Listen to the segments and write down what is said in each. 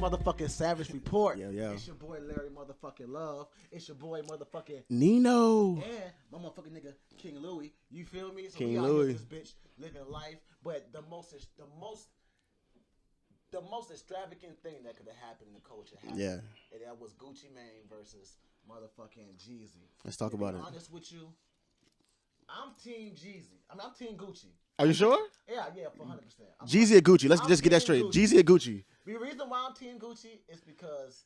motherfucking Savage Report. Yeah. It's your boy Larry motherfucking Love. It's your boy motherfucking NIno. And my motherfucking nigga King Louis. You feel me? So King we out Louis. here this bitch living life. But the most extravagant thing that could have happened in the culture happened. Yeah. And that was Gucci Mane versus motherfucking Jeezy. Let's talk about it. To be honest with you, I'm Team Jeezy. I'm Team Gucci. Are you sure? Yeah, for 100%. Jeezy or Gucci? Let's just get that straight. Gucci. Jeezy or Gucci? The reason why I'm Team Gucci is because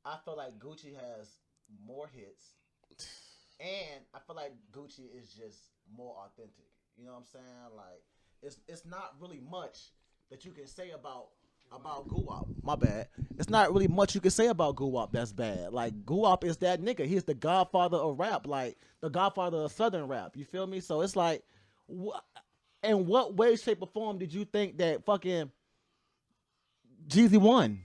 I feel like Gucci has more hits, and I feel like Gucci is just more authentic. You know what I'm saying? Like it's not really much that you can say about Guwap. My bad. It's not really much you can say about Guwap that's bad. Like Guwap is that nigga. He's the godfather of rap, like the godfather of Southern rap. You feel me? So it's like, in what way, shape, or form did you think that fucking Jeezy won?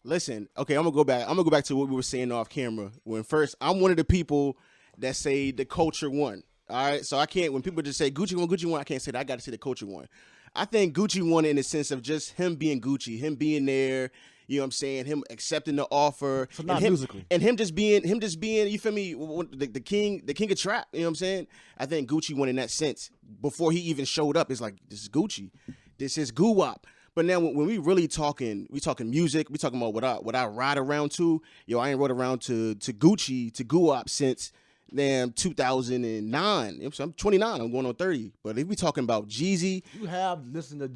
Listen, okay, I'm gonna go back to what we were saying off camera. When first, I'm one of the people that say the culture won. All right, so I can't. When people just say Gucci won, I can't say that. I got to say the culture won. I think Gucci won in the sense of just him being Gucci, him being there. You know what I'm saying? Him accepting the offer, so not and him, musically, and him just being. You feel me? The king of trap. You know what I'm saying? I think Gucci won in that sense. Before he even showed up, it's like, this is Gucci, this is Guwap. But now when we really talking, we talking music, we talking about what I ride around to. Yo, I ain't rode around to Gucci, to Guwap since damn 2009. So I'm 29. I'm going on 30. But if we talking about Jeezy, you have listened to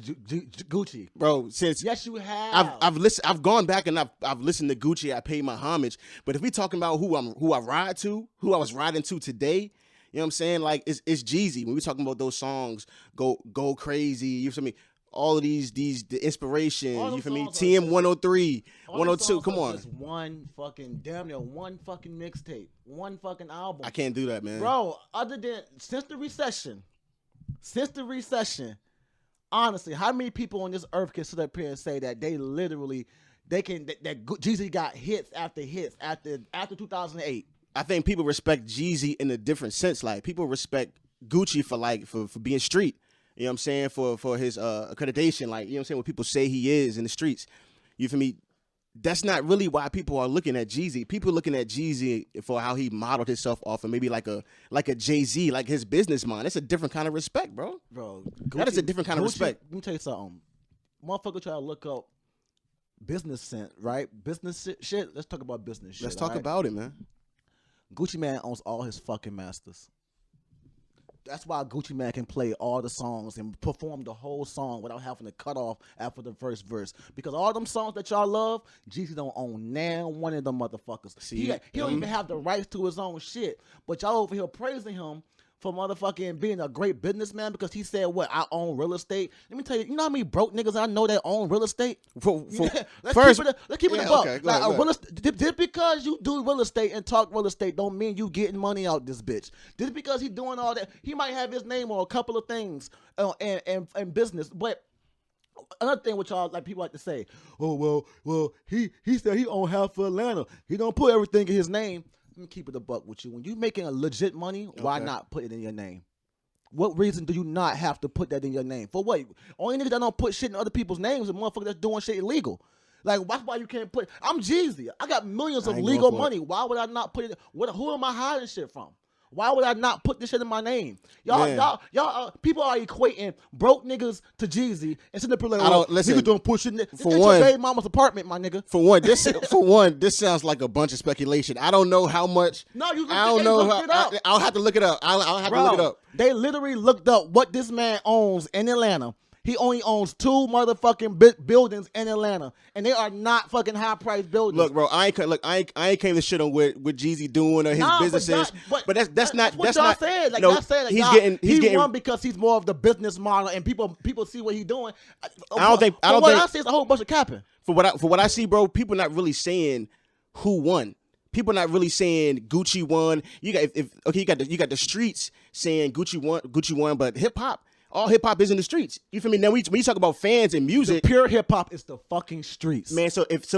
Gucci, bro. Since yes, you have. I've listened. I've gone back and I've listened to Gucci. I paid my homage. But if we talking about who I ride to, who I was riding to today. You know what I'm saying? Like, it's Jeezy. When we talking about those songs, go crazy. You feel me? All of the inspiration. You feel me? TM 103, 102. Come on. Just one fucking damn near one fucking mixtape, one fucking album. I can't do that, man. Bro, other than since the recession, honestly, how many people on this earth can sit up here and say that that Jeezy got hits after 2008? I think people respect Jeezy in a different sense. Like, people respect Gucci for being street. You know what I'm saying? For his accreditation. Like, you know what I'm saying? What people say he is in the streets. You feel me? That's not really why people are looking at Jeezy. People looking at Jeezy for how he modeled himself off of maybe like a Jay-Z, like his business mind. It's a different kind of respect, bro. Bro, that is a different kind of respect. Let me tell you something. Motherfucker try to look up business sense, right? Business shit. Let's talk about business shit. Let's talk about it, man. Gucci Mane owns all his fucking masters. That's why Gucci Mane can play all the songs and perform the whole song without having to cut off after the first verse. Because all them songs that y'all love, Jeezy don't own now one of them motherfuckers. See, he don't even have the rights to his own shit. But y'all over here praising him for motherfucking being a great businessman because he said, what, I own real estate. Let me tell you, you know how many broke niggas I know that own real estate? Let's keep it a buck. Okay, just because you do real estate and talk real estate don't mean you getting money out this bitch. Just because he doing all that, he might have his name on a couple of things and business. But another thing which y'all like people like to say, oh well he said he own half of Atlanta. He don't put everything in his name. Let me keep it a buck with you. When you making a legit money, why not put it in your name? What reason do you not have to put that in your name? For what? Only niggas that don't put shit in other people's names are motherfuckers that's doing shit illegal. Like, that's why you can't put. I'm Jeezy. I got millions of legal money. Why would I not put it? Who am I hiding shit from? Why would I not put this shit in my name? Y'all, people are equating broke niggas to Jeezy and sitting up here like, niggas don't push it. For one, your baby mama's apartment, my nigga. For one, this sounds like a bunch of speculation. I don't know how much. No, I don't know how. I'll have to look it up. I'll have to look it up. They literally looked up what this man owns in Atlanta. He only owns 2 motherfucking buildings in Atlanta, and they are not fucking high priced buildings. Look, bro, I ain't came to shit on what Jeezy doing or his businesses. But that's not what y'all said. Like, y'all said, like, he won because he's more of the business model, and people see what he's doing. I see it's a whole bunch of capping. For what I see, bro, people not really saying who won. People not really saying Gucci won. You got you got the streets saying Gucci won, but hip hop. All hip hop is in the streets. You feel me? Now when you talk about fans and music, pure hip hop is the fucking streets, man. So if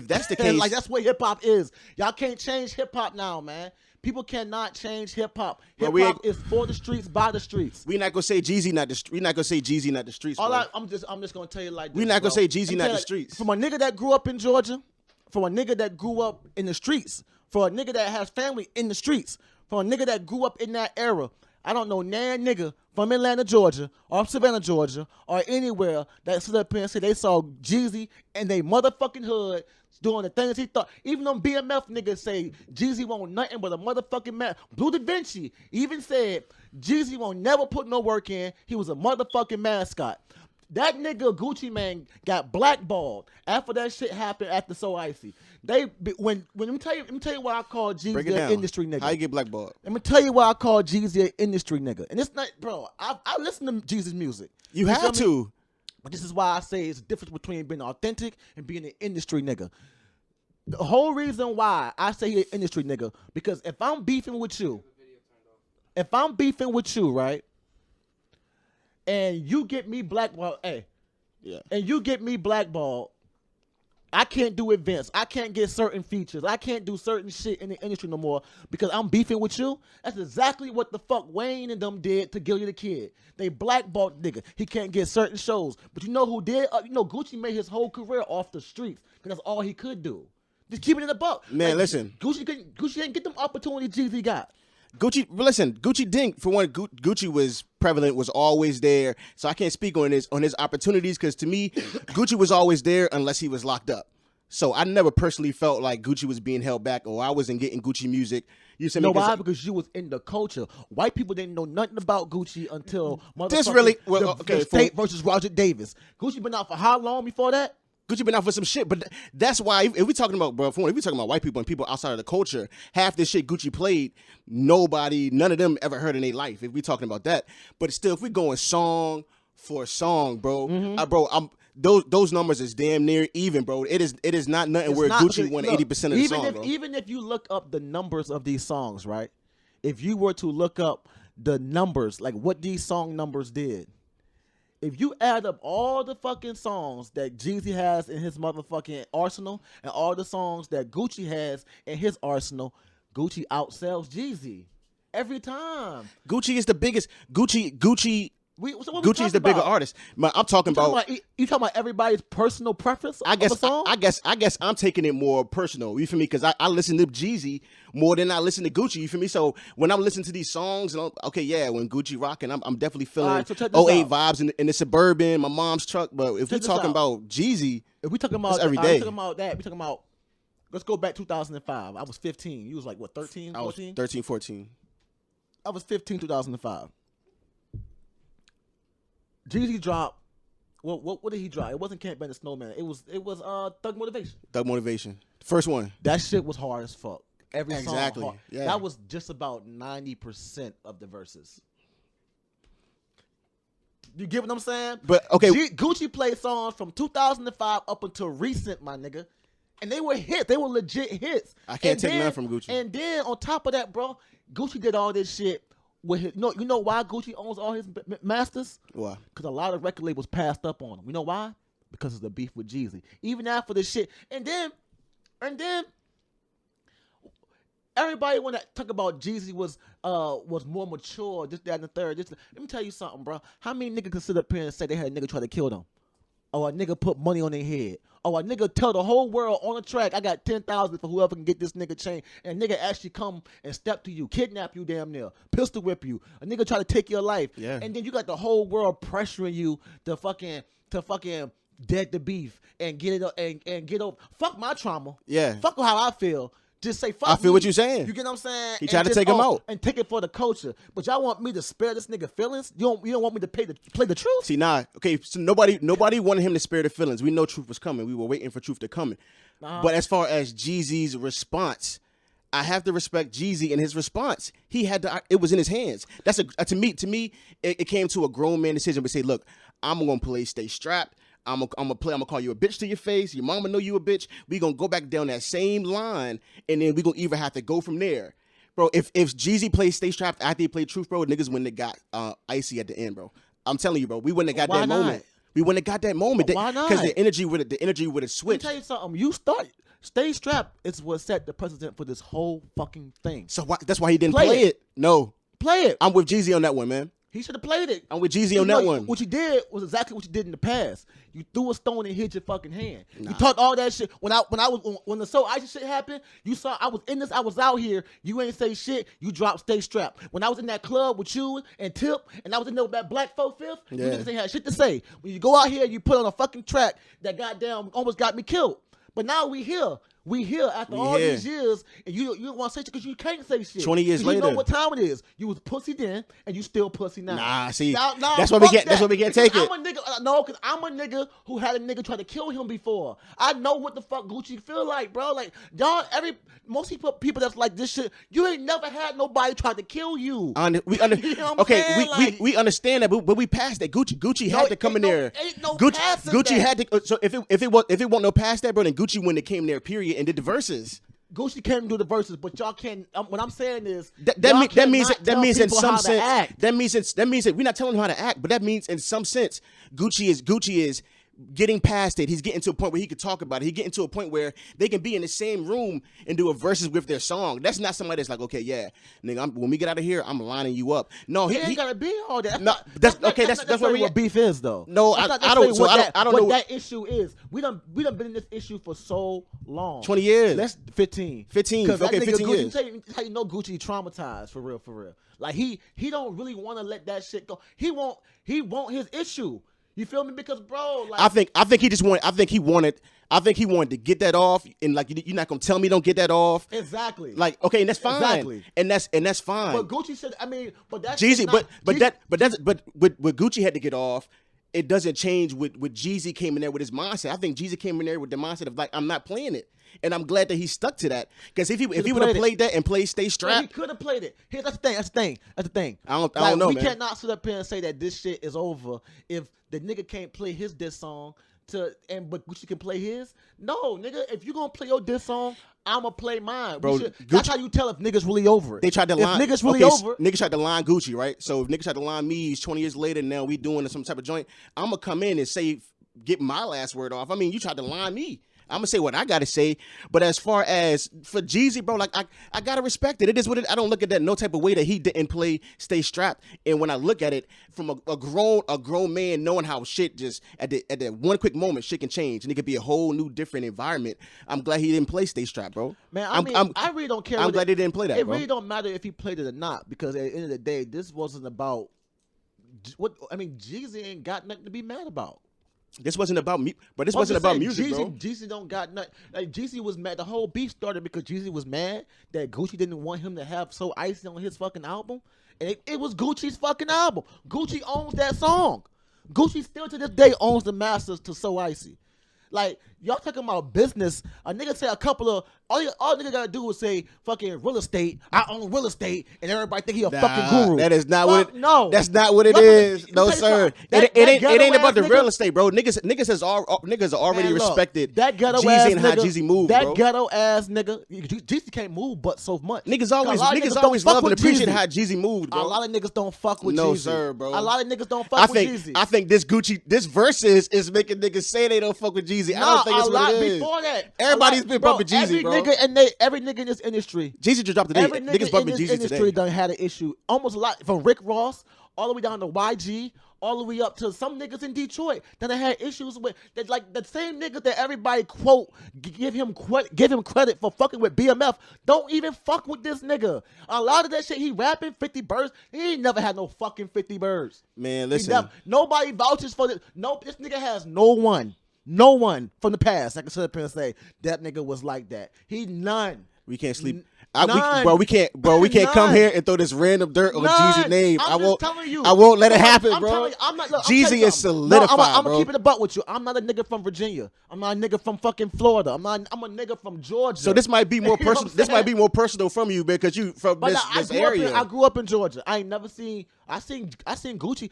that's the case, like that's what hip hop is. Y'all can't change hip hop now, man. People cannot change hip hop. Hip hop is for the streets, by the streets. We're not gonna say Jeezy not the street. We're not gonna say Jeezy not the streets. I'm just gonna tell you like this, we're not gonna say Jeezy not the streets. From a nigga that grew up in Georgia, from a nigga that grew up in the streets, for a nigga that has family in the streets, for a nigga that grew up in that era. I don't know nan nigga from Atlanta, Georgia, or Savannah, Georgia, or anywhere that stood up here and said they saw Jeezy in they motherfucking hood doing the things he thought. Even them BMF niggas say Jeezy won't nothing but a motherfucking man. Blue Da Vinci even said Jeezy won't never put no work in. He was a motherfucking mascot. That nigga Gucci Mane got blackballed after that shit happened after So Icy. When let me tell you why I call Jeezy an industry nigga. How you get blackballed? Let me tell you why I call Jeezy an industry nigga. And it's not, bro. I listen to Jeezy's music. You have to. But this is why I say it's the difference between being authentic and being an industry nigga. The whole reason why I say he's an industry nigga, because if I'm beefing with you, right, and you get me blackballed, and you get me blackballed, I can't do events. I can't get certain features. I can't do certain shit in the industry no more because I'm beefing with you. That's exactly what the fuck Wayne and them did to Gilly the Kid. They blackballed the nigga. He can't get certain shows. But you know who did? Gucci made his whole career off the streets because that's all he could do. Just keep it in the buck. Man, listen. Gucci didn't get them opportunities Jeezy got. Gucci didn't. For one, Gucci was prevalent, was always there. So I can't speak on his opportunities because to me, Gucci was always there unless he was locked up. So I never personally felt like Gucci was being held back or I wasn't getting Gucci music. You said why? Because you was in the culture. White people didn't know nothing about Gucci until State versus Roger Davis. Gucci been out for how long before that? Gucci been out for some shit, but that's why if we talking about, bro, if we talking about white people and people outside of the culture, half this shit Gucci played, none of them ever heard in their life. If we talking about that, but still, if we going song for song, bro, those numbers is damn near even, bro. It is not nothing where Gucci won 80% of the song, bro. Even if you look up the numbers of these songs, right? If you were to look up the numbers, like what these song numbers did. If you add up all the fucking songs that Jeezy has in his motherfucking arsenal and all the songs that Gucci has in his arsenal, Gucci outsells Jeezy every time. Gucci is the biggest. Gucci is the bigger artist. I'm talking about. You talking about everybody's personal preference? I guess I'm taking it more personal. You feel me? Because I listen to Jeezy more than I listen to Gucci. You feel me? So when I'm listening to these songs, and when Gucci rocking, I'm definitely feeling 08 vibes in the Suburban, my mom's truck. But if we're talking about Jeezy, if we talking about every day, we talking about that. We talking about. Let's go back 2005. I was 15. You was like what, 13, 14? I was 13, 14. I was 15, 2005. Jeezy dropped. Well, what did he drop? It wasn't Can't Ban the Snowman. It was Thug Motivation. Thug Motivation, first one. That shit was hard as fuck. Every song hard. Yeah. That was just about 90% of the verses. You get what I'm saying? But okay, Gucci played songs from 2005 up until recent, my nigga, and they were hits. They were legit hits. I can't take none from Gucci. And then on top of that, bro, Gucci did all this shit. With his, you know why Gucci owns all his masters? Why? Because a lot of record labels passed up on him. You know why? Because of the beef with Jeezy. Even after the shit, and then everybody want to talk about Jeezy was more mature, this, that, and the third. Let me tell you something, bro. How many niggas can sit up here and say they had a nigga try to kill them? Or a nigga put money on their head? Or a nigga tell the whole world on the track, I got 10,000 for whoever can get this nigga chain. And a nigga actually come and step to you, kidnap you damn near, pistol whip you. A nigga try to take your life. Yeah. And then you got the whole world pressuring you to fucking dead the beef and get it and get over. Fuck my trauma. Yeah. Fuck how I feel. Just say fuck. I feel me. what you're saying. You get what I'm saying? He tried to take him out and take it for the culture. But y'all want me to spare this nigga feelings? You don't want me to play the truth? See, nah. Okay, so nobody wanted him to spare the feelings. We know truth was coming. We were waiting for truth to come. But as far as Jeezy's response, I have to respect Jeezy and his response. He had to. It was in his hands. That's to me. It came to a grown man decision. But say, look, I'm gonna play stay strapped. I'm gonna call you a bitch to your face. Your mama know you a bitch. We gonna go back down that same line, and then we gonna either have to go from there, bro. If Jeezy plays Stay Strapped after he played Truth, bro, niggas when they got icy at the end, bro. I'm telling you, bro, we wouldn't have got Why that not? moment. We wouldn't have got that moment. Why not? Because the energy would have Let me switched. tell you something. You start Stay Strapped is what set the precedent for this whole fucking thing. So that's why he didn't Play play it. it. No, Play it. I'm with Jeezy on that one, man. He should have played it. I'm with Jeezy on that one. What you did was exactly what you did in the past. You threw a stone and hit your fucking hand. You talked all that shit. When the So Icy shit happened, you saw I was in this. I was out here. You ain't say shit. You dropped Stay Strapped. When I was in that club with you and Tip, and I was in there with that Black 4/5, you niggas ain't had shit to say. When you go out here, you put on a fucking track that goddamn almost got me killed. But now we here. We here after all these years, and you don't want to say shit because you can't say shit. 20 years later. You know what time it is. You was pussy then, and you still pussy now. Nah, see, Now, that's why we can't. That's why we can't take it. I'm a nigga. No, because I'm a nigga who had a nigga try to kill him before. I know what the fuck Gucci feel like, bro. Like y'all, most people that's like this shit. You ain't never had nobody try to kill you. We saying? we understand that, but we passed that. Gucci had to come in there. Ain't no Gucci had to. So if it wasn't no past that, bro, then Gucci wouldn't have came there. Period, and did the verses. Gucci can't do the verses, but y'all can. What I'm saying is that means in some sense act. that means that we're not telling him how to act, but that means in some sense Gucci is getting past it. He's getting to a point where he could talk about it. He's getting to a point where they can be in the same room and do a verses with their song. That's not somebody that's like, okay, yeah, nigga, when we get out of here, I'm lining you up. No, he ain't gotta be all that. No, that's what beef is, though. No, I don't know what that issue is. We done been in this issue for so long. 20 years. That's 15. 15. Okay, 15 years. How you know Gucci traumatized for real. Like he don't really want to let that shit go. He want his issue. You feel me? Because bro, like I think he wanted to get that off, and like you're not gonna tell me don't get that off. Exactly. Like okay, and that's fine. Exactly. And that's fine. But Gucci said, but that's Jeezy, but what Gucci had to get off, it doesn't change with Jeezy came in there with his mindset. I think Jeezy came in there with the mindset of like, I'm not playing it. And I'm glad that he stuck to that. Because if he would have played that and played Stay Strapped, he could have played it. That's the thing. I don't know, we man. cannot sit up here and say that this shit is over if the nigga can't play his diss song but Gucci can play his. No, nigga, if you gonna play your diss song, I'ma play mine. Bro, that's how you tell if niggas really over it. They tried to line. If niggas really over it. Niggas tried to line Gucci, right? So if niggas tried to line me, 20 years later, now we doing some type of joint, I'ma come in and say, get my last word off. I mean, you tried to line me. I'm gonna say what I gotta say, but as far as for Jeezy, bro, like I gotta respect it. It is what it. I don't look at that no type of way that he didn't play Stay Strapped. And when I look at it from a grown man knowing how shit just at that one quick moment shit can change and it could be a whole new different environment. I'm glad he didn't play Stay Strapped, bro. Man, I really don't care. I'm glad he didn't play that. It bro. really don't matter if he played it or not because at the end of the day, this wasn't about what Jeezy ain't got nothing to be mad about. This wasn't about me, but this wasn't about music, bro. Jeezy don't got nothing. Like Jeezy was mad. The whole beef started because Jeezy was mad that Gucci didn't want him to have So Icy on his fucking album, and it was Gucci's fucking album. Gucci owns that song. Gucci still to this day owns the masters to So Icy. Like y'all talking about business. A nigga say a couple of all nigga gotta do is say fucking real estate. I own real estate, and everybody think he a fucking guru. That is not what. No, that's not what it is. No sir. It ain't about the real estate, bro. Niggas already respected that ghetto Jeezy ass and how nigga, Jeezy moved, that bro. ghetto ass nigga. Jeezy can't move but so much. Niggas always love and appreciate how Jeezy moved, bro. A lot of niggas don't fuck with Jeezy. No sir, bro. A lot of niggas don't fuck with Jeezy. I think this Verzuz is making niggas say they don't fuck with Jeezy. I don't think it's what it is. Before that, everybody's been bumping Jeezy, bro. Every nigga in this industry, Jeezy just dropped today. Every nigga Niggas bumping in this Jeezy industry today. done had an issue. Almost a lot from Rick Ross all the way down to YG, all the way up to some niggas in Detroit that had issues with that. Like the same nigga that everybody quote give him credit for fucking with BMF. Don't even fuck with this nigga. A lot of that shit he rapping 50 birds. He ain't never had no fucking 50 birds. Man, listen. Nobody vouches for this. No, this nigga has no one from the past. I can sit up here and say that nigga was like that. He none. We can't sleep. None. We can't come here and throw this random dirt on Jeezy's name. I'm just telling you. I won't let it happen, I'm bro. telling you, Jeezy is solidified, I'm bro. gonna keep it a buck with you. I'm not a nigga from Virginia. I'm not a nigga from fucking Florida. I'm a nigga from Georgia. So this might be more personal. This might be more personal from you because you from this area. I grew up in Georgia. I ain't never seen. I seen Gucci.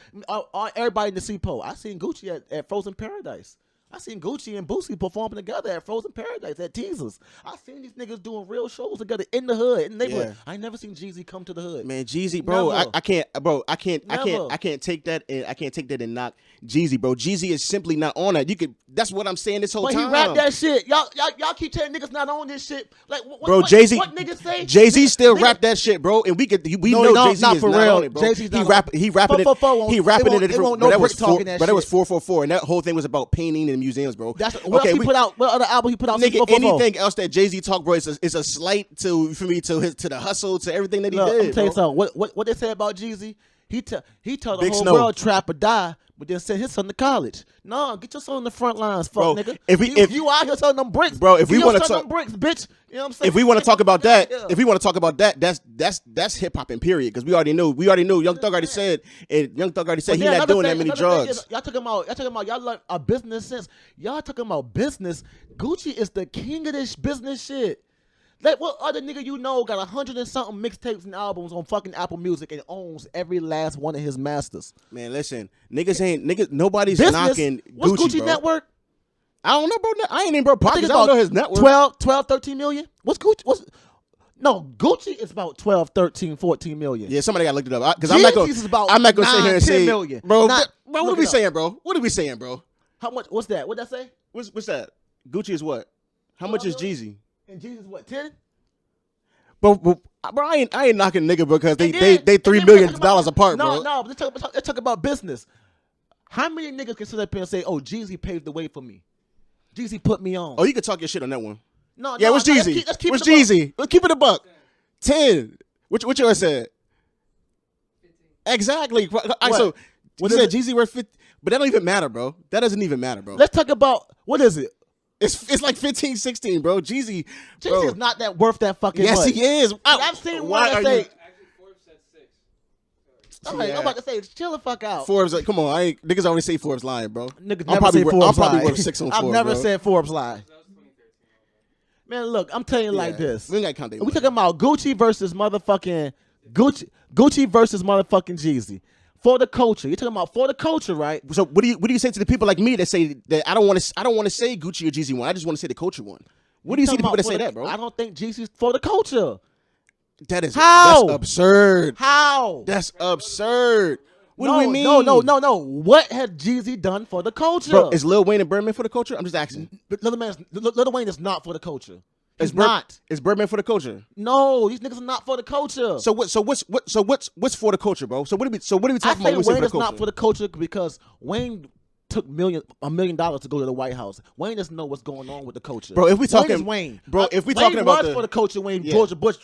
Everybody in the CPO. I seen Gucci at Frozen Paradise. I seen Gucci and Boosie performing together at Frozen Paradise at Teasers. I seen these niggas doing real shows together in the hood, in the neighborhood. Yeah. I ain't never seen Jeezy come to the hood. Man, Jeezy, bro, I can't take that and knock Jeezy, bro. Jeezy is simply not on that. That's what I'm saying this whole time. But he rapped that shit. Y'all keep telling niggas not on this shit. Like, what Jay-Z, what niggas say? Jay-Z still rap that shit, bro, and we know Jay-Z not is for not real. on it, bro. Jay-Z's He rapping it in a different. But that was 444, and that whole thing was about painting in museums, bro. That's what else he put out. What other album he put out? Nigga, anything else that Jay-Z talk, bro, is a slight to the hustle, to everything that he did. I'm tell you something. What they say about Jeezy? He told the Big whole Snow. world trap or die, but then sent his son to college. No, get your son on the front lines, fuck, Bro, nigga. if you out here selling them bricks, bro, if we want to talk talk them bricks, bitch, you know what I'm saying? If we want to talk about that, Yeah. that's hip hop in period. Because we already knew. Young Thug already said, and Young Thug already said But he then not doing that another many thing drugs. is, y'all talking about y'all like a business sense. Y'all talking about business. Gucci is the king of this business shit. Like, what other nigga you know got 100 and something mixtapes and albums on fucking Apple Music and owns every last one of his masters? Man, listen, nobody's Business. knocking What's Gucci, Gucci bro. Network? I don't know, bro. I ain't in bro pockets. I about don't know his network. 12, 13 million? What's Gucci? No, Gucci is about 12, 13, 14 million. Yeah, somebody got looked it up. Because I'm not going to sit here and say, million. bro, what are we saying, bro? What are we saying, bro? How much? What's that? What'd that say? What's that? Gucci is what? How much is Jeezy? And Jeezy's what, 10? Bro, I ain't knocking nigga because they $3 million apart, bro. No, let's talk about business. How many niggas can sit up here and say, "Oh, Jeezy paved the way for me. Jeezy put me on." Oh, you can talk your shit on that one. No, yeah, what's Jeezy? Let's keep what's it a Jeezy? Let's keep it a buck. 10. What yours said? 15. Exactly. So what you said Jeezy worth 50, but that don't even matter, bro. That doesn't even matter, bro. Let's talk about what is it? It's like 15, 16, bro. Jeezy is not that worth that fucking yes, much. he is. I've seen one that say. Actually, Forbes said 6. I'm about to say, chill the fuck out. Forbes, like, come on, niggas always say Forbes lying, bro. Niggas never say Forbes I'm probably lie. worth 6 on Forbes. I've never bro. said Forbes lie. That was 2013. Man, look, I'm telling you like this. We ain't got to count that. We talking about Gucci versus motherfucking Jeezy. For the culture. You're talking about for the culture, right? So what do you say to the people like me that say that I don't want to say Gucci or Jeezy one. I just want to say the culture one. What do you see the people that say that, bro? I don't think Jeezy's for the culture. That's absurd. How? That's absurd. What do we mean? No. What has Jeezy done for the culture? Bro, is Lil Wayne and Birdman for the culture? I'm just asking. Lil Wayne is not for the culture. Is Birdman for the culture? No, these niggas are not for the culture. So what's for the culture, bro? So what are we talking about? I say When Wayne is not for the culture because Wayne took $1 million to go to the White House. Wayne doesn't know what's going on with the culture. Bro, if we talking Wayne, bro, if we Wayne talking about was for the culture when Georgia Bush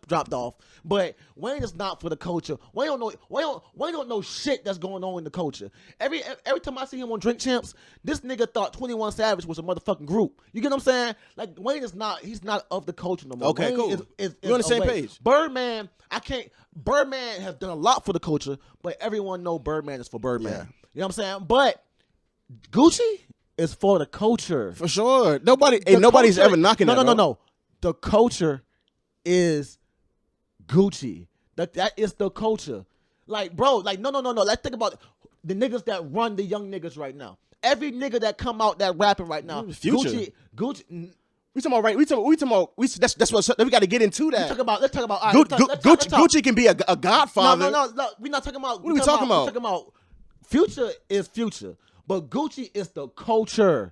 dropped off, but Wayne is not for the culture. Wayne don't know shit that's going on in the culture. Every time I see him on Drink Champs, this nigga thought 21 Savage was a motherfucking group. You get what I'm saying? Like Wayne is not. He's not of the culture no more. Okay, Wayne cool. Is You're on the same away. page. Birdman has done a lot for the culture, but everyone know Birdman is for Birdman. Yeah. You know what I'm saying? But Gucci is for the culture. For sure. Nobody's ever knocking that. No. The culture is Gucci. That is the culture. Like, bro, no. Let's think about the niggas that run the young niggas right now. Every nigga that come out that rapping right now. Future. Gucci. We talking about right. We talking about. That's what we got to get into that. Let's talk about. Gucci can be a godfather. No. We're not talking about. What are we talking about? We're talking about. Future is future, but Gucci is the culture.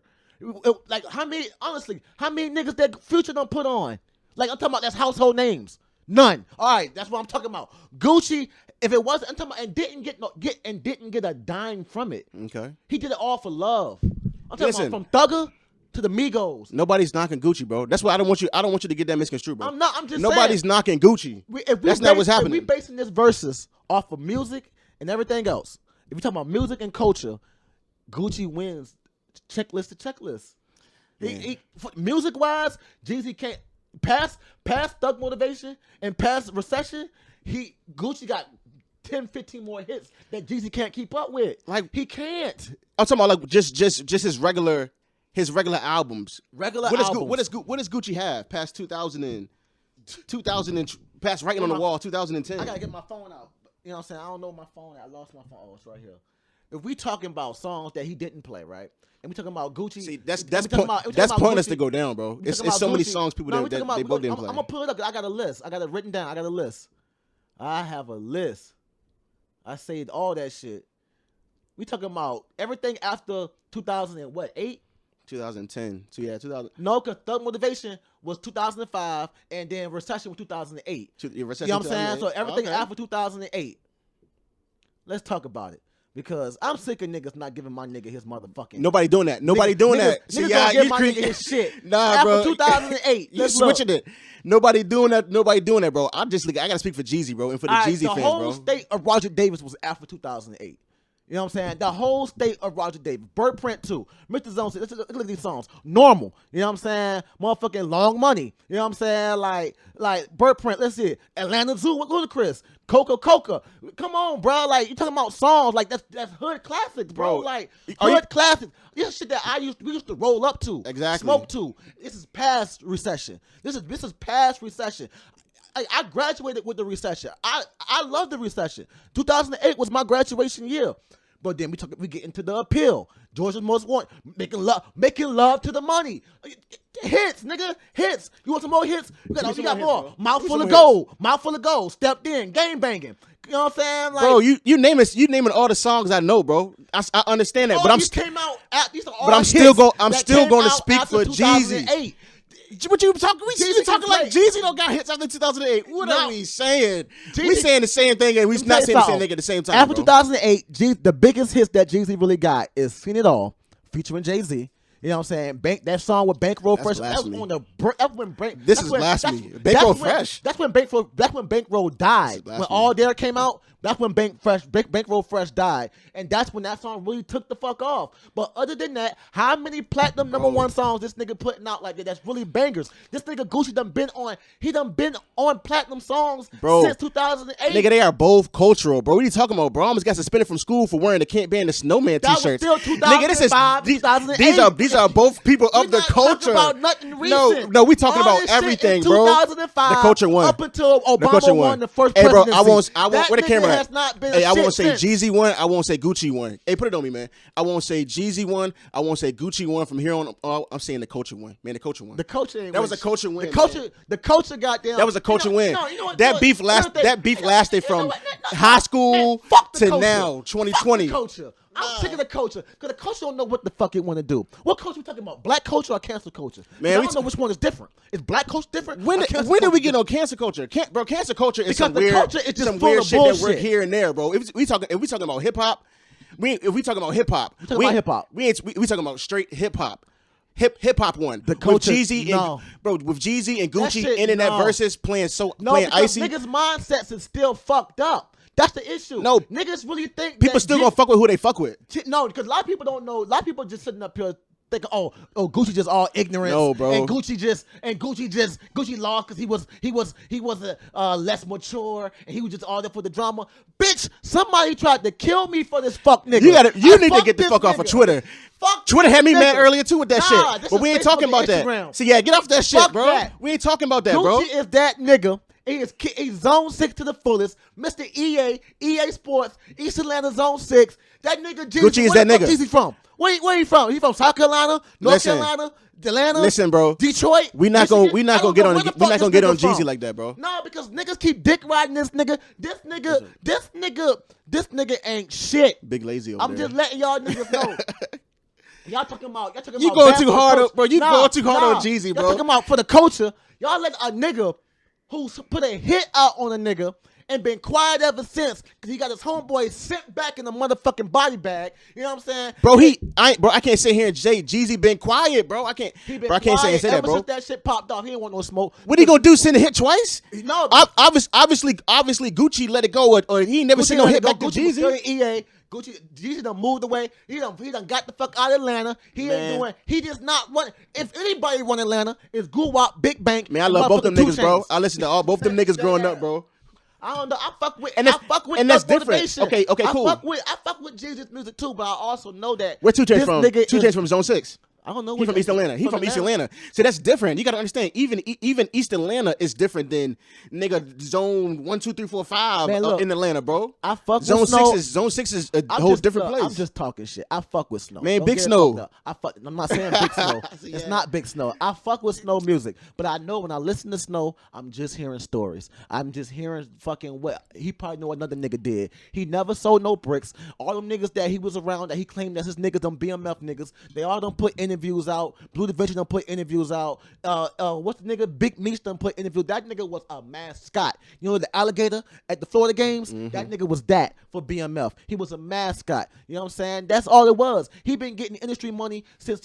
Like how many niggas that Future don't put on? Like I'm talking about that's household names. None. All right, that's what I'm talking about. Gucci, if it wasn't, I'm talking about, and didn't get a dime from it. Okay. He did it all for love. I'm talking about from Thugger to the Migos. Nobody's knocking Gucci, bro. That's why I don't want you to get that misconstrued, bro. I'm just Nobody's saying. knocking Gucci. That's not what's happening. If we basing this versus off of music and everything else, if we talking about music and culture, Gucci wins checklist to checklist. Music wise, Jeezy can't past Thug Motivation and past Recession. Gucci got 10, 15 more hits that Jeezy can't keep up with. Like he can't. I'm talking about like just his regular albums. What does Gucci have past 2000 and past Writing on the Wall 2010? I gotta get my phone out. You know what I'm saying? I don't know my phone. I lost my phone. Oh, it's right here. if we talking about songs that he didn't play, right? And we talking about Gucci. See, that's that's pointless to go down, bro. It's so many songs people that they both didn't play. I'm gonna pull it up. I got a list. I got it written down. I got a list. I have a list. I saved all that shit. We talking about everything after 2008. 2010. So yeah, 2000. No, because Thug Motivation was 2005, and then Recession was 2008. You know what I'm saying? So everything after 2008. Let's talk about it. Because I'm sick of niggas not giving my nigga his motherfucking. Nobody doing that. Nobody doing that. Niggas don't give my nigga his shit. Nah, after bro. 2008. You switching it. Nobody doing that. Nobody doing that, bro. I gotta speak for Jeezy, bro, and for the Jeezy fans, bro. The whole state of Roger Davis was after 2008. You know what I'm saying? The whole state of Roger Davis. Bird Print 2. Mr. Zone 6. Look at these songs. Normal. You know what I'm saying? Motherfucking Long Money. You know what I'm saying? Like Bird Print. Let's see. Atlanta Zoo with Ludacris. Coca. Come on, bro. Like, you talking about songs like that's hood classics, bro. Like hood classics. This shit that we used to roll up to. Exactly. Smoke to. This is past recession. This is past recession. I graduated with the recession. I love the recession. 2008 was my graduation year. But then we get into the appeal. Georgia's Most Wanted, making love to the money. Hits, nigga, hits. You want some more hits? You got more. Mouthful of gold. Stepped in, game banging. You know what I'm saying? Like, bro, you naming all the songs I know, bro. I understand that, but I'm came out. These are all I'm still going to speak for Jeezy. What you talking? We talking like Jeezy don't got hits after 2008. What are we saying? We saying the same thing, and we not saying the same thing at the same time. After 2008, the biggest hits that Jeezy really got is "Seen It All," featuring Jay-Z. You know what I'm saying? That song with Bankroll Fresh. That's when This is blasphemy. Bankroll Fresh. That's when Bankroll died. When All There came out, that's when Bankroll Fresh died. And that's when that song really took the fuck off. But other than that, how many platinum #1 songs this nigga putting out like that? That's really bangers. This nigga Gucci done been on platinum songs since 2008. Nigga, they are both cultural, bro. What are you talking about, bro? I almost got suspended from school for wearing the Can't Ban the Snowman t-shirts. That was still 2005, nigga, 2008. These are both people of the culture. About nothing recent. No, we talking about everything, bro. 2005, the culture won. Up until Obama won the first hey, bro, presidency. I won't. Where the camera at? Hey, I won't say Jeezy won. I won't say Gucci won. Hey, put it on me, man. I won't say Jeezy won. I won't say Gucci won. From here on, I'm saying the culture won. Man, the culture won. The culture ain't that was a culture win. The culture goddamn. That was a culture win. You know what, that beef lasted from high school to now, 2020. Culture. I'm sick of the culture because the culture don't know what the fuck it want to do. What culture we talking about? Black culture or cancel culture? Man, I don't know which one is different. Is black culture different? When did we get on cancel culture? Bro, cancel culture is some weird shit that we're here and there, bro. If we talking about hip hop, if we talking about hip hop, we talking about straight hip hop. Hip hop won. The culture, with Jeezy and Gucci in that versus playing icy. Niggas' mindsets is still fucked up. That's the issue. No, niggas really think people still gonna fuck with who they fuck with. No, because a lot of people don't know. A lot of people just sitting up here thinking, oh, Gucci just all ignorant. No, bro. And Gucci lost because he was less mature and he was just all there for the drama. Bitch, somebody tried to kill me for this fuck nigga. You need to get the fuck off of Twitter. Fuck Twitter had me mad earlier too with that shit. But we ain't talking about that. See, yeah, get off that shit, bro. That. We ain't talking about that, bro. Gucci is that nigga. He's Zone 6 to the fullest. Mr. EA Sports, East Atlanta Zone 6. That nigga Jeezy. Gucci is that nigga. Where's he from? Where he from? He from South Carolina, North Carolina, Atlanta. Listen, bro. Detroit. We not gonna get on Jeezy like that, bro. No, because niggas keep dick riding this nigga. This nigga ain't shit. Big lazy over I'm there. just letting y'all niggas know. Y'all talking about you going too hard, bro. You going too hard on Jeezy, bro. Y'all talking about for the culture. Y'all let a nigga who's put a hit out on a nigga and been quiet ever since because he got his homeboy sent back in the motherfucking body bag. You know what I'm saying? Bro, I can't sit here and say Jeezy been quiet, bro. I can't say that, bro. Since that shit popped off, he didn't want no smoke. What he gonna do? Send a hit twice? No. Obviously, Gucci let it go, or he never sent no hit back to Jeezy. Jeezy done moved away. He done got the fuck out of Atlanta. He just not run. If anybody run Atlanta, it's Guwap, Big Bank. Man, I love both them niggas, bro. I listen to both them niggas growing up, bro. I don't know. I fuck with that's different. Okay, cool. I fuck with Jeezy's music too, but I also know that where 2 Chainz from? 2 Chainz from Zone 6. I don't know. He from East Atlanta. He from East Atlanta. So that's different. You gotta understand. Even East Atlanta is different than nigga zone 1, 2, 3, 4, 5 in Atlanta, bro. I fuck zone with Snow. Snow. Zone 6 is a whole different place. I'm just talking shit. I fuck with Snow. Man, Don't Big get it Snow. fucked up. I'm not saying Big Snow. It's not Big Snow. I fuck with Snow music, but I know when I listen to Snow, I'm just hearing stories. I'm just hearing fucking what he probably know another nigga did. He never sold no bricks. All them niggas that he was around that he claimed that's his niggas, them BMF niggas, they all done put interviews out. Blue Division done put interviews out. What's the nigga? Big Meech done put interviews. That nigga was a mascot. You know the alligator at the Florida games? That nigga was that for BMF. He was a mascot. You know what I'm saying? That's all it was. He been getting industry money since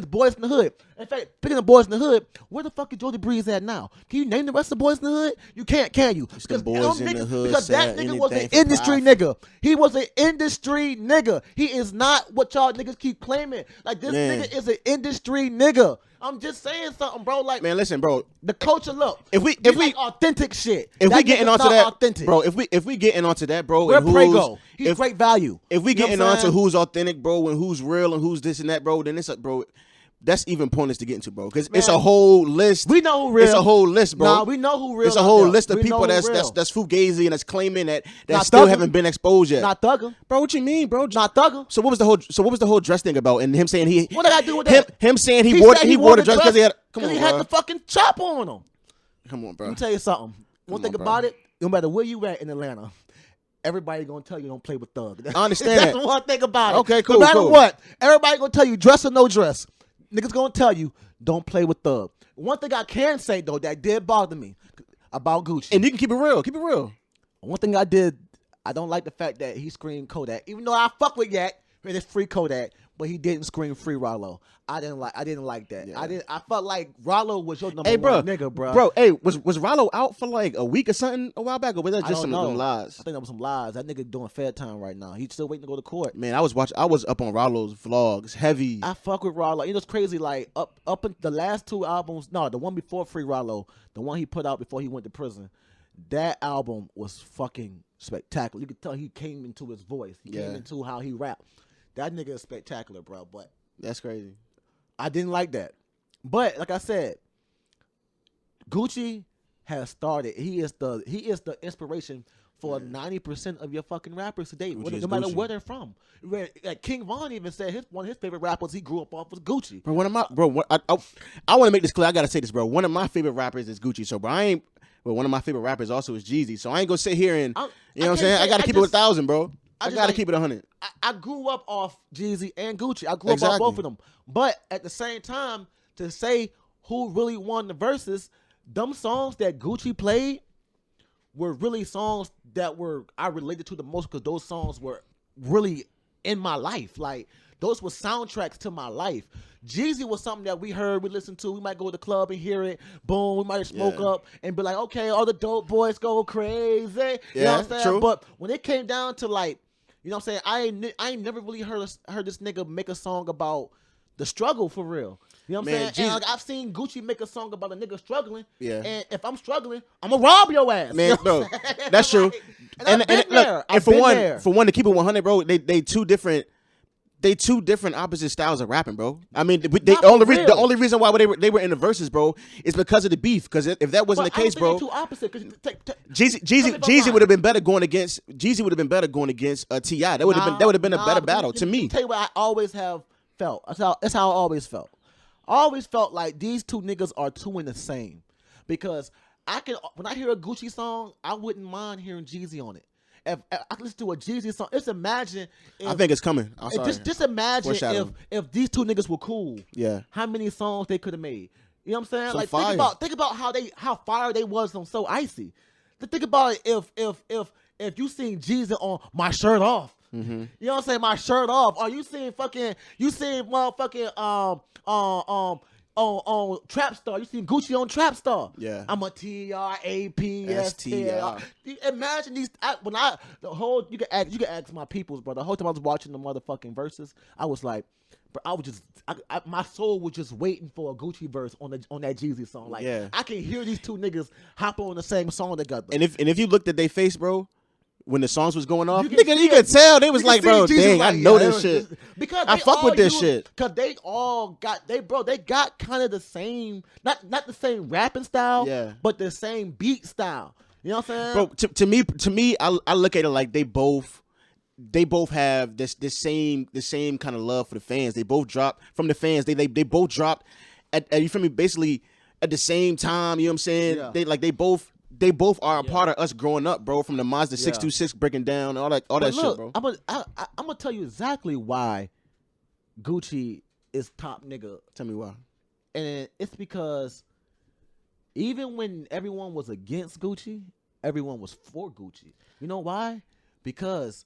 Boys in the Hood. In fact, speaking of Boys in the Hood, where the fuck is Jody Breeze at now? Can you name the rest of Boys in the Hood? You can't, can you? Because Boys in the Hood because that said nigga was an anything for industry profit. nigga. He was an industry nigga. He is not what y'all niggas keep claiming. Like this Man. nigga is an industry nigga. I'm just saying something, bro. Like, Man, listen, bro. the culture, look. If we like authentic shit. if That we getting nigga's onto not that, authentic. bro. If we getting onto that, bro. Where and Prey who's- go? He's if- great value. If we You know getting what I'm onto saying? who's authentic, bro, and who's real and who's this and that, bro, then it's bro. That's even pointless to get into, bro. Because it's a Man. whole list. We know who real. It's a whole list, bro. Nah, we know who real. It's a out whole there. list of We know people who that's real. fugazi and that's claiming that Not still thugging. haven't been exposed yet. Not thugging. Bro, what you mean, bro? Not thugging. So what was the whole dress thing about? And him saying he What did I do with that? him saying he wore the dress because he had the fucking chop on him. Come on, bro. Let me tell you something. One thing on, bro. about it, no matter where you at in Atlanta, everybody gonna tell you don't play with thug. I understand That's that. one thing about it. Okay, cool, No matter cool. what, everybody gonna tell you dress or no dress. Niggas gonna tell you don't play with thug. One thing I can say though that did bother me about Gucci. And you can keep it real. Keep it real. One thing I don't like the fact that he screamed Kodak. Even though I fuck with Yak, and it's free Kodak, but he didn't scream free Rollo. I didn't like that. Yeah. I felt like Rollo was your number Hey, bro, one nigga, bro. Bro, hey, was Rollo out for like a week or something a while back, or was that I just don't some know. lies? I think that was some lies. That nigga doing fair time right now. He's still waiting to go to court. Man, I was up on Rollo's vlogs, heavy. I fuck with Rollo. You know, it's crazy. Like up in the last two albums, no, the one before Free Rollo, the one he put out before he went to prison, that album was fucking spectacular. You could tell he came into his voice. He came into how he rapped. That nigga is spectacular, bro. But That's crazy. I didn't like that. But like I said, Gucci has started. He is the inspiration for 90% of your fucking rappers today, Gucci no is matter Gucci. where they're from. Like King Von even said one of his favorite rappers he grew up off was Gucci. Bro, I want to make this clear. I gotta say this, bro. One of my favorite rappers is Gucci. So, bro, one of my favorite rappers also is Jeezy. So I ain't gonna sit here and you know what I'm saying. I gotta keep it 1,000, bro. I gotta keep it 100. I grew up off Jeezy and Gucci. I grew up off both of them. But at the same time, to say who really won the verses, them songs that Gucci played were really songs that I related to the most because those songs were really in my life. Like, those were soundtracks to my life. Jeezy was something that we heard, we listened to. We might go to the club and hear it. Boom, we might smoke up and be like, okay, all the dope boys go crazy. You know what I'm saying? True. But when it came down to like, you know what I'm saying? I ain't never really heard this nigga make a song about the struggle for real. You know what I'm saying? And like, I've seen Gucci make a song about a nigga struggling. Yeah. And if I'm struggling, I'm gonna rob your ass. Man, you know bro, what I'm saying? that's true. And I've been there. And for one to keep it 100, bro, they two different opposite styles of rapping, bro. I mean, the only reason why they were in the verses, bro, is because of the beef. Because if that wasn't the case, bro, too opposite. Jeezy would have been better going against T.I. That would have been a better battle to me. Tell you what I always have felt. That's how I always felt. I always felt like these two niggas are two in the same. Because when I hear a Gucci song, I wouldn't mind hearing Jeezy on it. If I listen to a Jeezy song, just imagine. I think it's coming. I'm sorry. Just imagine if these two niggas were cool. Yeah. How many songs they could have made? You know what I'm saying? So like fire. think about how fire they was on So Icy. Think about it if you seen Jeezy on My Shirt Off. Mm-hmm. You know what I'm saying? My Shirt Off. Or you seen motherfucking on Trap Star. You seen Gucci on Trap Star. Yeah. I'm a TRAPSTR. Imagine these. You can ask my peoples, bro. The whole time I was watching the motherfucking verses, I was like, bro, my soul was just waiting for a Gucci verse on that Jeezy song. Like, I can hear these two niggas hop on the same song together. And if you looked at their face, bro, when the songs was going off, You can nigga, see you could it. tell they was You like, can bro, see Jesus dang, I like, know yeah, this it was shit. just- because I they fuck with all this use- shit. Cause they all got they got kind of the same, not the same rapping style, Yeah. but the same beat style. You know what I'm saying? Bro, to me, I look at it like they both have this same kind of love for the fans. They both dropped from the fans. They both dropped at you feel me, basically at the same time. You know what I'm saying? Yeah. They both are a part of us growing up, bro. From the Mazda 626 breaking down, all that But shit, look, bro. I'm gonna tell you exactly why Gucci is top nigga, Tell me why. and it's because even when everyone was against Gucci, everyone was for Gucci. You know why? Because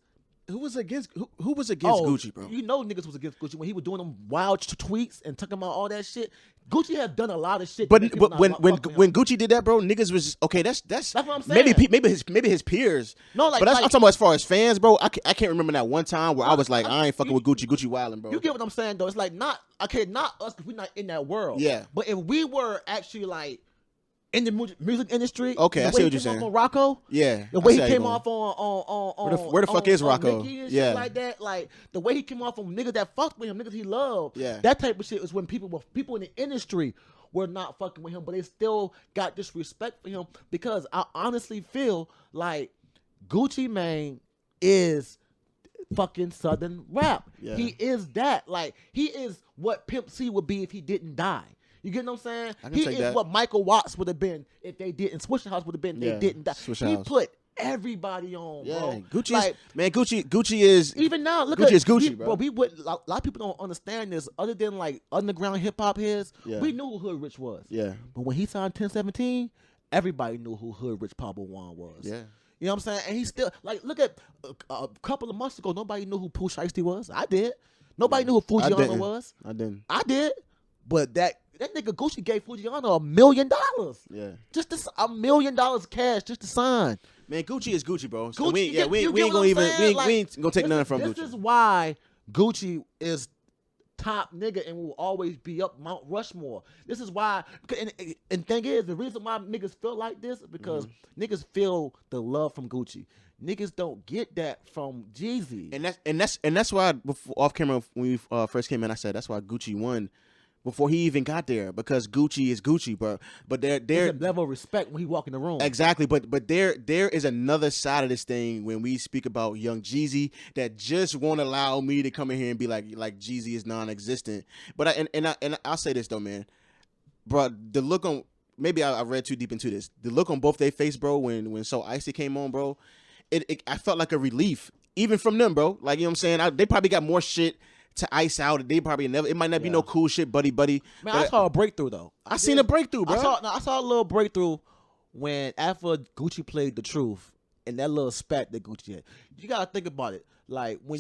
Who was against Gucci, bro? You know niggas was against Gucci when he was doing them wild tweets and talking about all that shit. Gucci has done a lot of shit. But that people not when fucking when him. Gucci did that, bro, niggas was okay. That's what I'm saying. maybe his peers. No, like- but I'm like- talking about as far as fans, bro. I can't remember that one time where I was like, I ain't fucking with Gucci wildin', bro. You get what I'm saying though? It's like not us because we're not in that world. Yeah. But if we were actually like in the music industry, Okay, the I way see he what you're came off saying. on Rocco, Yeah, the I way see he how you came going. off on Where the fuck is on Rocco? Nicki and Yeah. shit like that, like the way he came off on niggas that fucked with him, niggas he loved. Yeah. That type of shit is when people in the industry were not fucking with him, but they still got disrespect for him because I honestly feel like Gucci Mane is fucking Southern rap. Yeah. He is that. Like he is what Pimp C would be if he didn't die. You get what I'm saying? I can He take is that. what Michael Watts would have been if they didn't. Swishahouse would have been if Yeah, they didn't die. Swishahouse. He put everybody on, Yeah, bro. Gucci Like, Gucci is even now, look Gucci at is Gucci, we, bro. We would a lot of people don't understand this. Other than like underground hip hop heads, Yeah. we knew who Hood Rich was. Yeah, But when he signed 1017, everybody knew who Hood Rich Pablo Juan was. yeah. You know what I'm saying? And he still like look at a couple of months ago, nobody knew who Pooh Shiesty was. I did. Nobody knew who I Fujiano didn't. was. I didn't. I did. But that nigga Gucci gave Fujiano $1 million. Yeah. Just $1 million cash just to sign. Man, Gucci is Gucci, bro. So Gucci, we you ain't get gonna what I'm even saying? we ain't gonna take nothing from This Gucci. is why Gucci is top nigga and will always be up Mount Rushmore. This is why, and thing is, the reason why niggas feel like this is because Mm-hmm. niggas feel the love from Gucci. Niggas don't get that from Jeezy. And that's why before, off camera when we first came in, I said that's why Gucci won before he even got there because Gucci is Gucci, bro. But There's there a level of respect when he walk in the room. exactly. But there is another side of this thing when we speak about young Jeezy that just won't allow me to come in here and be like Jeezy is non-existent. But I'll say this though, man, bro. The look on maybe I read too deep into this. The look on both their face, bro, when So Icy came on, bro. I felt like a relief, even from them, bro. Like, you know what I'm saying? They probably got more shit to ice out. They probably never. It might not be no cool shit, buddy. Man, I saw a breakthrough though. I seen a breakthrough, bro. I saw a little breakthrough when after Gucci played The Truth and that little spat that Gucci had. You gotta think about it. Like when,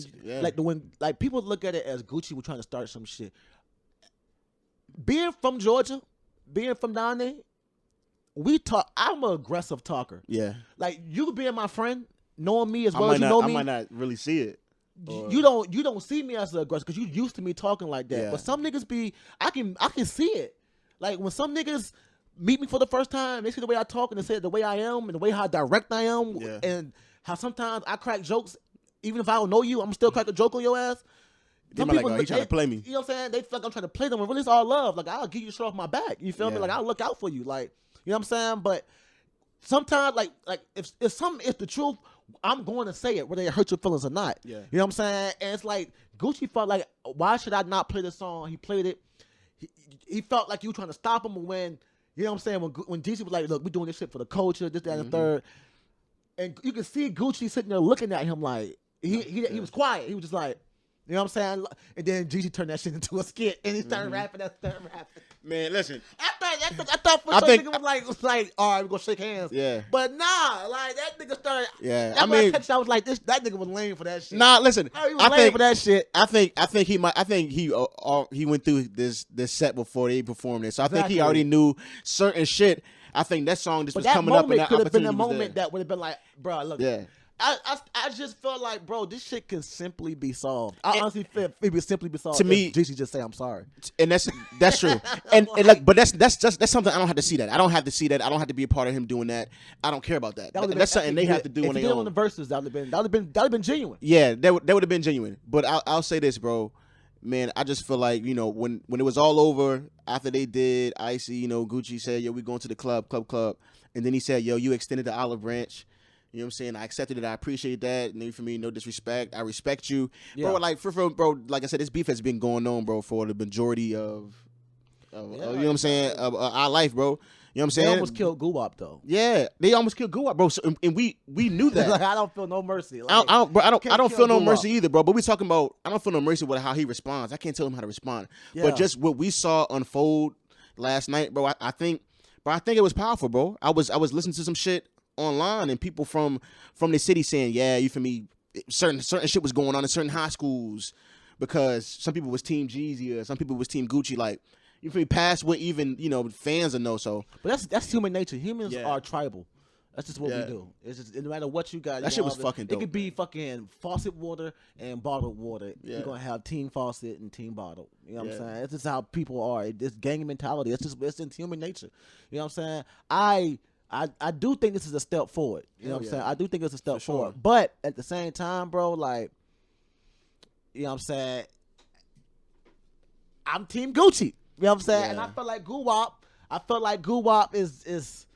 like people look at it as Gucci was trying to start some shit. Being from Georgia, being from down there, we talk. I'm an aggressive talker. Yeah. Like you being my friend, knowing me as well as you know me. I might not really see it. You don't see me as an aggressor because you used to me talking like that. Yeah. But some niggas be I can see it. Like when some niggas meet me for the first time, they see the way I talk and they say the way I am and the way how direct I am Yeah. and how sometimes I crack jokes even if I don't know you, I'm still crack a joke on your ass. They might like, oh, he trying to play me. You know what I'm saying? They feel like I'm trying to play them. But really, it's all love. Like I'll give you the shit off my back. You feel me? Yeah. Like I'll look out for you. Like you know what I'm saying? But sometimes, like if the truth, I'm going to say it whether it hurts your feelings or not. Yeah. You know what I'm saying? And it's like Gucci felt like, why should I not play the song? He played it. He felt like you were trying to stop him when, you know what I'm saying? When Jeezy was like, look, we're doing this shit for the culture, this, that, and the third. And you can see Gucci sitting there looking at him like, he was quiet. He was just like, you know what I'm saying? And then Jeezy turned that shit into a skit and he started rapping. Man, listen. I thought for some nigga was like, all right, we're gonna shake hands. Yeah. But nah, like that nigga started. Yeah. That's why I texted you, I was like, that nigga was lame for that shit. Nah, listen. No, he was lame for that shit. I think he went through this set before they performed it. So I think he Exactly. already knew certain shit. I think that song just But was that coming up and moment that could have been opportunity the was moment there. that would have been like, bro, look. Yeah. I just felt like, bro, this shit can simply be solved. I honestly feel it would simply be solved. To me, Jeezy just say I'm sorry, and that's true. and like, but that's something I don't have to see that. I don't have to see that. I don't have to be a part of him doing that. I don't care about that. That's something they have to do on their own. On the verses, that would have been genuine. Yeah, that would have been genuine. But I'll say this, bro. Man, I just feel like, you know, when it was all over, after they did Icy, you know, Gucci said, yo, we going to the club. And then he said, yo, you extended the olive branch. You know what I'm saying? I accepted it. I appreciate that. And for me, no disrespect. I respect you. Yeah. Bro, like, bro, like I said, this beef has been going on, bro, for the majority of you know what I'm saying, of our life, bro. You know what I'm saying? They almost killed Guwap, though. Yeah, they almost killed Guwap, bro. So, and we knew that. Like, I don't feel no mercy. Like, I don't feel no mercy either, bro. But we talking about, I don't feel no mercy with how he responds. I can't tell him how to respond. Yeah. But just what we saw unfold last night, bro. I think it was powerful, bro. I was listening to some shit online and people from the city saying, yeah, you feel me, certain shit was going on in certain high schools because some people was Team Jeezy or some people was Team Gucci, like, you feel me, past what even, you know, fans will know. So, but that's human nature. Humans are tribal. That's just what we do. It's just, no matter what you got. That shit was fucking dope. It could be fucking faucet water and bottled water. Yeah. You're gonna have team faucet and team bottle. You know what I'm saying? That's just how people are. It's gang mentality. It's in human nature. You know what I'm saying? I do think this is a step forward. You know what I'm saying? I do think it's a step forward. But at the same time, bro, like, you know what I'm saying? I'm Team Gucci. You know what I'm saying? Yeah. And I feel like Guwap is this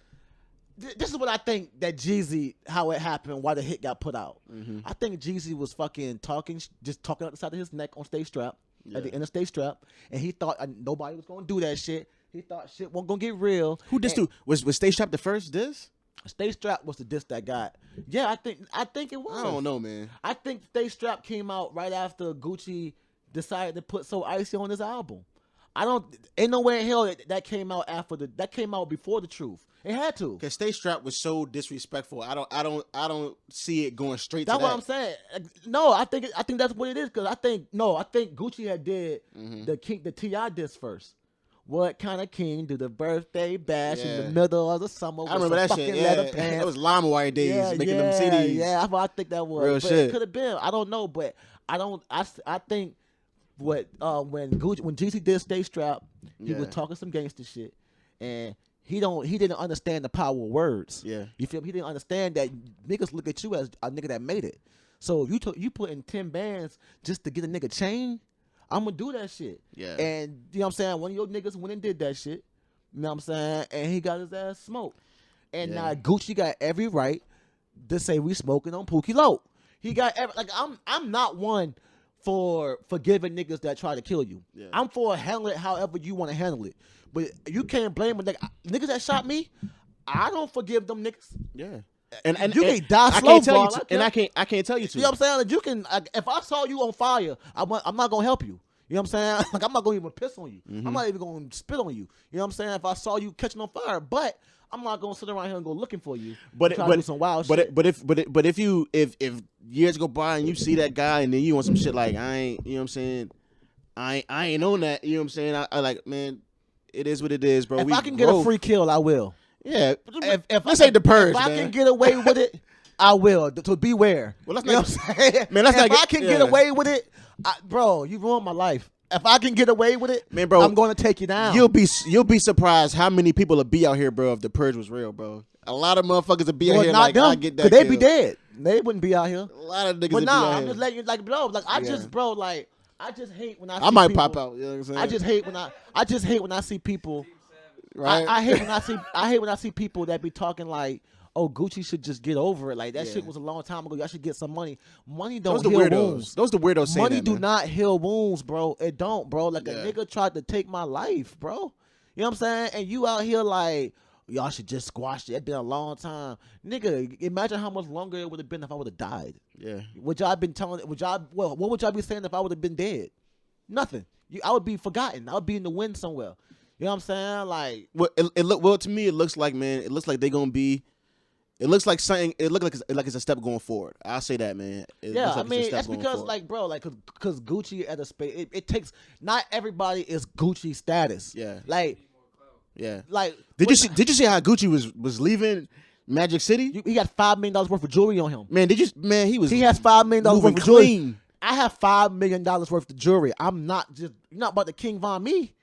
is what I think that Jeezy, how it happened, why the hit got put out. Mm-hmm. I think Jeezy was fucking just talking out the side of his neck on stage strap, at the end of stage strap, and he thought nobody was gonna do that shit. He thought shit wasn't gonna get real. Who dissed who? Was Stay Strapped the first diss? Stay Strapped was the diss that got. Yeah, I think it was. I don't know, man. I think Stay Strapped came out right after Gucci decided to put So Icy on his album. Ain't no way in hell that came out that came out before the truth. It had to. Cause Stay Strapped was so disrespectful. I don't see it going straight. That's to that. What I'm saying. No, I think that's what it is. Cause I think Gucci had did the T.I. diss first. What kind of king do the birthday bash in the middle of the summer? I remember that shit. Yeah, that was LimeWire days, making them CDs. Yeah, I think that was real shit. It could have been. I don't know, but I think when Jeezy did Stay Strapped, he was talking some gangster shit, and he didn't understand the power of words. Yeah, you feel me? He didn't understand that niggas look at you as a nigga that made it. So if you put in 10 bands just to get a nigga chain, I'm gonna do that shit. Yeah. And you know what I'm saying? One of your niggas went and did that shit. You know what I'm saying? And he got his ass smoked. And now Gucci got every right to say we smoking on Pookie Loc. He got I'm not one for forgiving niggas that try to kill you. Yeah. I'm for handle it however you want to handle it. But you can't blame a nigga. Niggas that shot me, I don't forgive them niggas. Yeah. And you can die slow, I can't tell you to. You know what I'm saying? Like you can. If I saw you on fire, I'm not gonna help you. You know what I'm saying? Like I'm not gonna even piss on you. Mm-hmm. I'm not even gonna spit on you. You know what I'm saying? If I saw you catching on fire, but I'm not gonna sit around here and go looking for you. But do some wild shit. But if years go by and you see that guy and then you want some shit like I ain't, you know what I'm saying? I ain't on that. You know what I'm saying? I like, man, it is what it is, bro. If I can get a free kill, I will. Yeah, let's say the purge. If I can get away with it, I will. To beware. Well, let's not. You know what I'm saying? Man, if I can get away with it, bro, you ruined my life. If I can get away with it, man, bro, I'm going to take you down. You'll be surprised how many people would be out here, bro, if the purge was real, bro. A lot of motherfuckers would be out here like, I get that. Because they'd be dead. They wouldn't be out here. A lot of niggas. But nah, I'm just letting you, like, bro, like I just hate when I might people, pop out. You know what I'm saying? I just hate when I see people. Right. I hate when I see people that be talking like, oh, Gucci should just get over it. Like that shit was a long time ago. Y'all should get some money. Money don't heal wounds. Those the weirdos saying money that, do not heal wounds, bro. It don't, bro. Like a nigga tried to take my life, bro. You know what I'm saying? And you out here like, y'all should just squash it. It's been a long time. Nigga, imagine how much longer it would have been if I would have died. Yeah. What would y'all be saying if I would have been dead? Nothing. I would be forgotten. I would be in the wind somewhere. You know what I'm saying? Like, well, to me, it looks like, man, it looks like they're gonna be. It looks like something. It looks like it's a step going forward. I'll say that, man. I mean, that's because, like, bro, like, because Gucci at a space, it takes. Not everybody is Gucci status. Yeah. Like. Yeah. Like. Did you see how Gucci was leaving? Magic City. He got $5 million worth of jewelry on him. Man, he has $5 million worth moving of jewelry. clean. I have $5 million worth of jewelry. I'm not just you're not about to King Von me.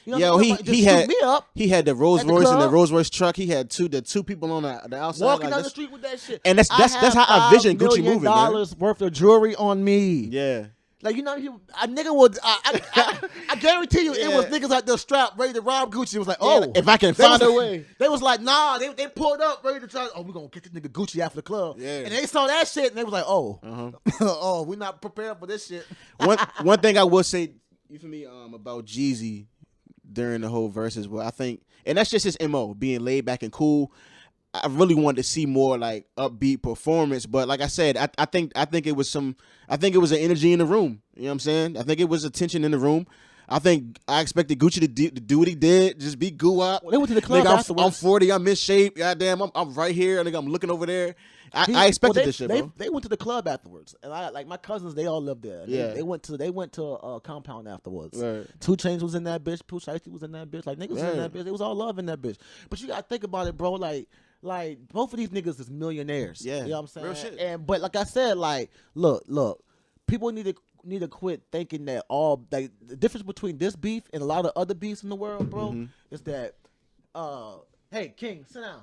You know Yo, what I'm saying? he Just had shoot me up he had the Rolls at the Royce and the club. Rolls Royce truck. He had the two people on the outside walking like down the this. street with that shit. And that's how I vision Gucci moving, man. $5 million worth of jewelry on me. Yeah. Like, you know, a nigga would. I guarantee you, it was niggas out there strapped, ready to rob Gucci. It was like, oh, if I can they find was- a way. They was like, nah, they pulled up, ready to try. Oh, we gonna get this nigga Gucci after the club. Yeah. And they saw that shit, and they was like, oh, oh, we not prepared for this shit. One thing I will say, you feel me, about Jeezy during the whole verses, well, I think, and that's just his MO, being laid back and cool. I really wanted to see more like upbeat performance, but like I said, I think it was an energy in the room. You know what I'm saying? I think it was a tension in the room. I expected Gucci to do what he did, just be goo-up. Well, they went to the club Nigga, afterwards. I'm 40, I'm in shape. Goddamn, I'm right here. Nigga, I'm looking over there. I expected this shit, bro. They went to the club afterwards, and like my cousins, they all lived there. Yeah. They went to a compound afterwards. Right. 2 Chainz was in that bitch. Pooh Shiesty was in that bitch. Like niggas was in Yeah. that bitch. It was all love in that bitch. But you gotta think about it, bro. Like both of these niggas is millionaires. Yeah. You know what I'm saying? Real shit. But like I said, like look, people need to quit thinking that all like the difference between this beef and a lot of other beefs in the world, bro, Mm-hmm. is that hey King, sit down.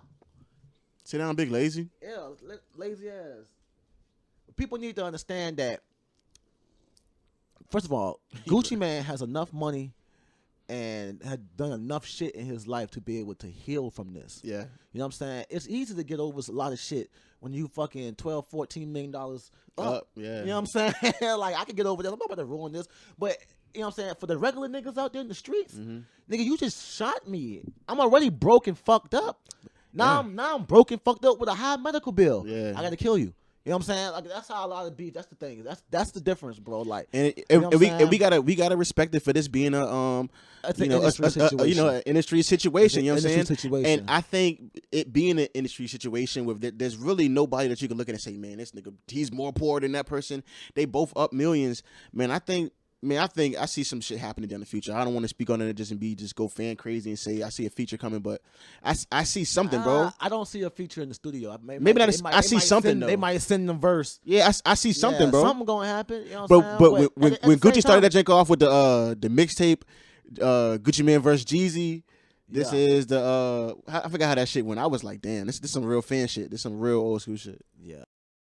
Sit down, big lazy. Yeah, lazy ass. People need to understand that. First of all, Gucci Man has enough money and had done enough shit in his life to be able to heal from this. Yeah. You know what I'm saying? It's easy to get over a lot of shit when you fucking $12-14 million up. Yeah. You know what I'm saying? Like, I could get over that. I'm not about to ruin this. But, you know what I'm saying? For the regular niggas out there in the streets, nigga, you just shot me. I'm already broke and fucked up. Now I'm broke and fucked up with a high medical bill. Yeah. I got to kill you. You know what I'm saying? Like that's how a lot of beef. That's the thing. That's the difference, bro. Like, And you know what I'm saying? we gotta respect it for this being a It's an you know industry an situation. industry situation. You know what I'm saying? Industry situation. And I think it being an industry situation with there's really nobody that you can look at and say, man, this nigga he's more poor than that person. They both up millions. Man, I think I see some shit happening down the future. I don't want to speak on it just go fan crazy and say I see a feature coming, but I see something, bro. I don't see a feature in the studio. Maybe I see something, though. They might send them verse. Yeah, I see something, bro. Something gonna happen. You know what I'm But saying? when at the Gucci same started that time- jank off with the mixtape, Gucci Man versus Jeezy. This is the I forgot how that shit went. I was like, damn, this some real fan shit. This some real old school shit. Yeah,